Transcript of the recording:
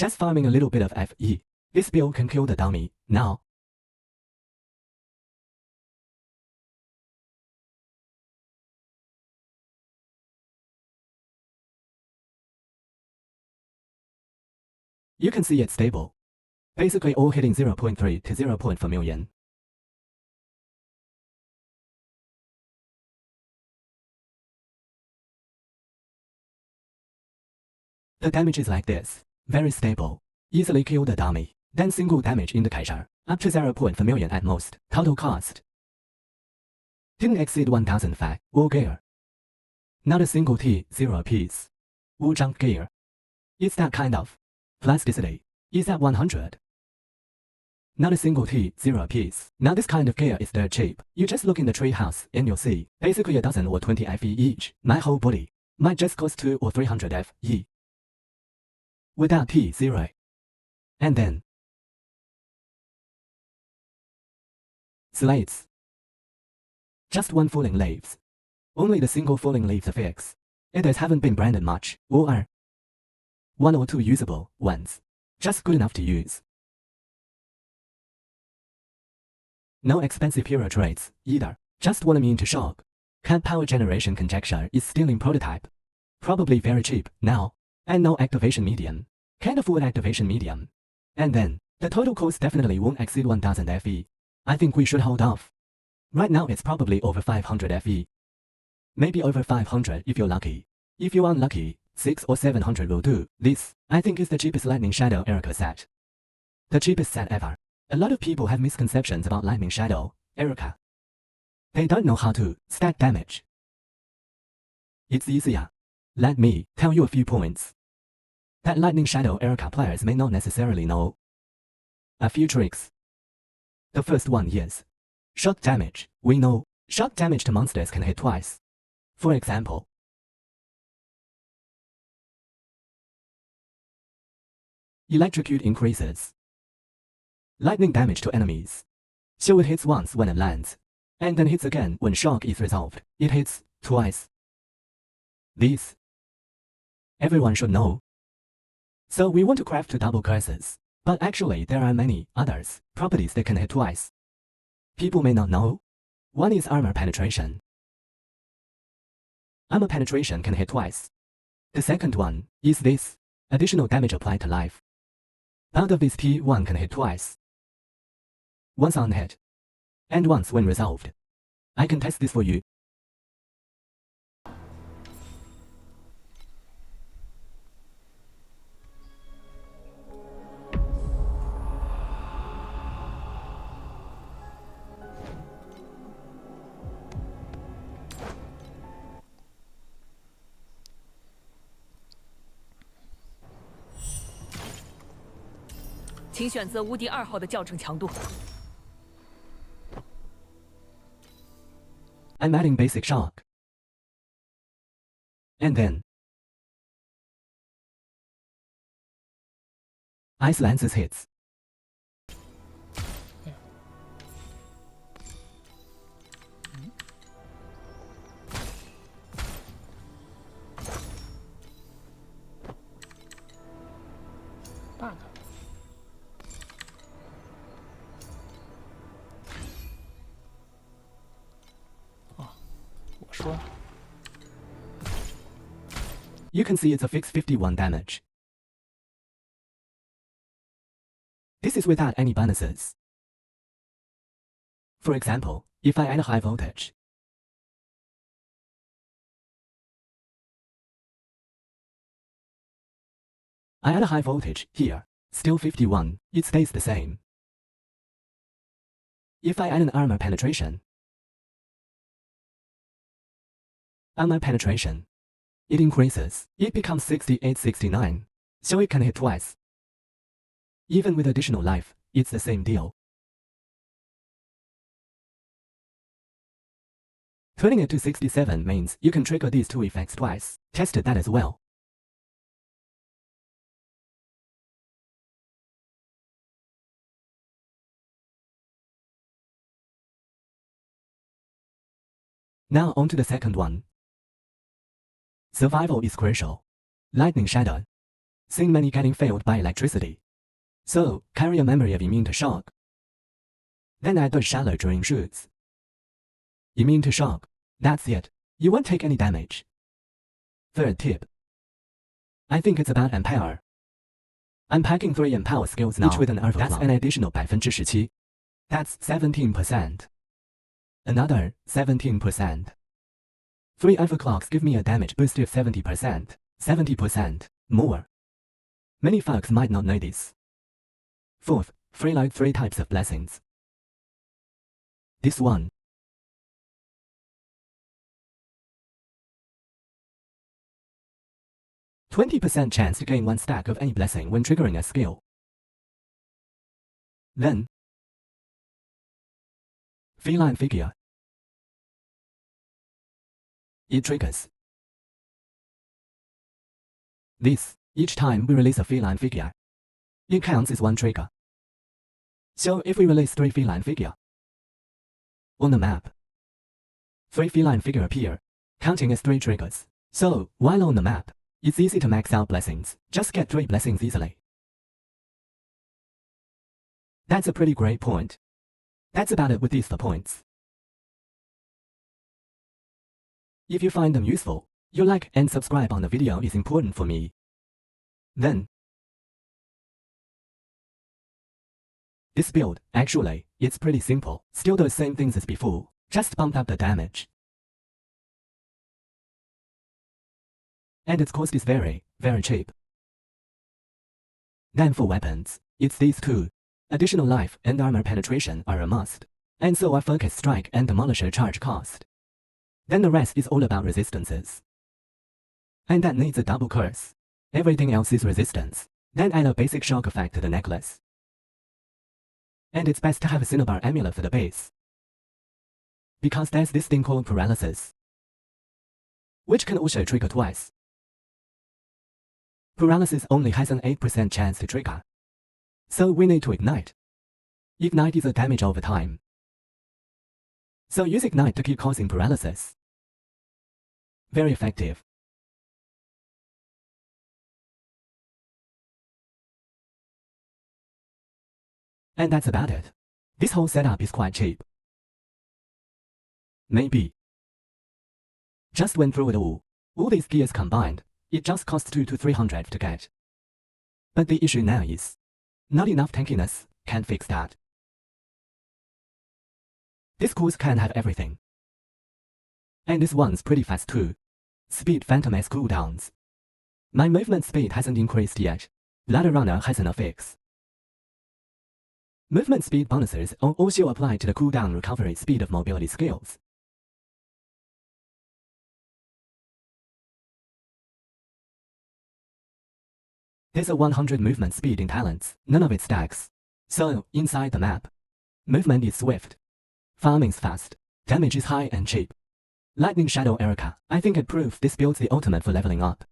Just farming a little bit of FE. This build can kill the dummy, now. You can see it's stable. Basically all hitting 0.3 to 0.4 million. The damage is like this, very stable. Easily kill the dummy, then single damage indicator, up to 0.4 million at most, total cost. Didn't exceed 1000 FAC, all gear. Not a single T, 0 piece. All junk gear. It's that kind of. Plasticity. Is that 100? Not a single T, 0 piece. Now this kind of gear is dirt cheap. You just look in the treehouse and you'll see, basically a dozen or 20 FE each. My whole body might just cost 200 or 300 FE. Without T0. And then slates. Just one falling leaves. Only the single falling leaves affix. Others haven't been branded much, or are one or two usable ones. Just good enough to use. No expensive hero traits, either. Just one immune to shock. Cat power generation conjecture is still in prototype. Probably very cheap, now. And no activation medium. Can't afford activation medium. And then, the total cost definitely won't exceed 1000 FE. I think we should hold off. Right now it's probably over 500 FE. Maybe over 500 if you're lucky. If you're unlucky, 600 or 700 will do. This, I think, is the cheapest Lightning Shadow Erika set. The cheapest set ever. A lot of people have misconceptions about Lightning Shadow Erika. They don't know how to stack damage. It's easier. Let me tell you a few points that Lightning Shadow Erika players may not necessarily know. A few tricks. The first one is shock damage. We know shock damage to monsters can hit twice. For example, electrocute increases. Lightning damage to enemies. So it hits once when it lands, and then hits again when shock is resolved. It hits twice. This everyone should know. So we want to craft 2 double curses, but actually there are many others properties that can hit twice. People may not know. One is armor penetration. Armor penetration can hit twice. The second one is this, additional damage applied to life. Out of this T1 can hit twice. Once on hit, and once when resolved. I can test this for you.请选择无敌2号的校正强度。I'm adding basic shock. And then Ice Lance's hits. You can see it's a fixed 51 damage. This is without any bonuses. For example, if I add a high voltage, I add a high voltage here, still 51, it stays the same. If I add an armor penetration, it increases. It becomes 68, 69, so it can hit twice. Even with additional life, it's the same deal. Turning it to 67 means you can trigger these 2 effects twice. Tested that as well. Now on to the second one. Survival is crucial. Lightning Shadow. seen many getting failed by electricity. So, carry a memory of immune to shock. Then add those shallow drilling shoots. Immune to shock. That's it. You won't take any damage. Third tip. I think it's about Empower. I'm packing 3 Empower skills now, each with an overclock. That's an additional 17%. That's 17%. Another 17%. 3 overclocks give me a damage boost of 70%. 70% more. Many folks might not know this. Fourth, freeload 3 types of blessings. This one. %20 chance to gain 1 stack of any blessing when triggering a skill. Then, feline figure. It triggers. This, each time we release a feline figure, it counts as 1 trigger. So if we release 3 feline figure on the map, 3 feline figure appear, counting as 3 triggers. So, while on the map, it's easy to max out blessings. Just get 3 blessings easily. That's a pretty great point. That's about it with these 4 points. If you find them useful, your like and subscribe on the video is important for me. Then, this build, actually, it's pretty simple. Still the same things as before, just bumped up the damage. And its cost is very, very cheap. Then for weapons, it's these 2. Additional life and armor penetration are a must, and so are focus strike and demolisher charge cost. Then the rest is all about resistances. And that needs a double curse. Everything else is resistance. Then add a basic shock effect to the necklace. And it's best to have a cinnabar amulet for the base, because there's this thing called paralysis, which can also trigger twice. Paralysis only has an 8% chance to trigger, so we need to ignite. Ignite is a damage over time, so use ignite to keep causing paralysis. Very effective. And that's about it. This whole setup is quite cheap. Maybe. Just went through it all. All these gears combined, it just costs 200 to 300 to get. But the issue now is, not enough tankiness, can't fix that. This course can have everything. And this one's pretty fast too. Speed Phantom S cooldowns. My movement speed hasn't increased yet. Ladder Runner has an affix. Movement speed bonuses are also applied to the cooldown recovery speed of mobility skills. There's a 100 movement speed in talents, none of it stacks. So, inside the map, movement is swift, farming's fast, damage is high and cheap. Lightning Shadow Erika, I think it proves this build's the ultimate for leveling up.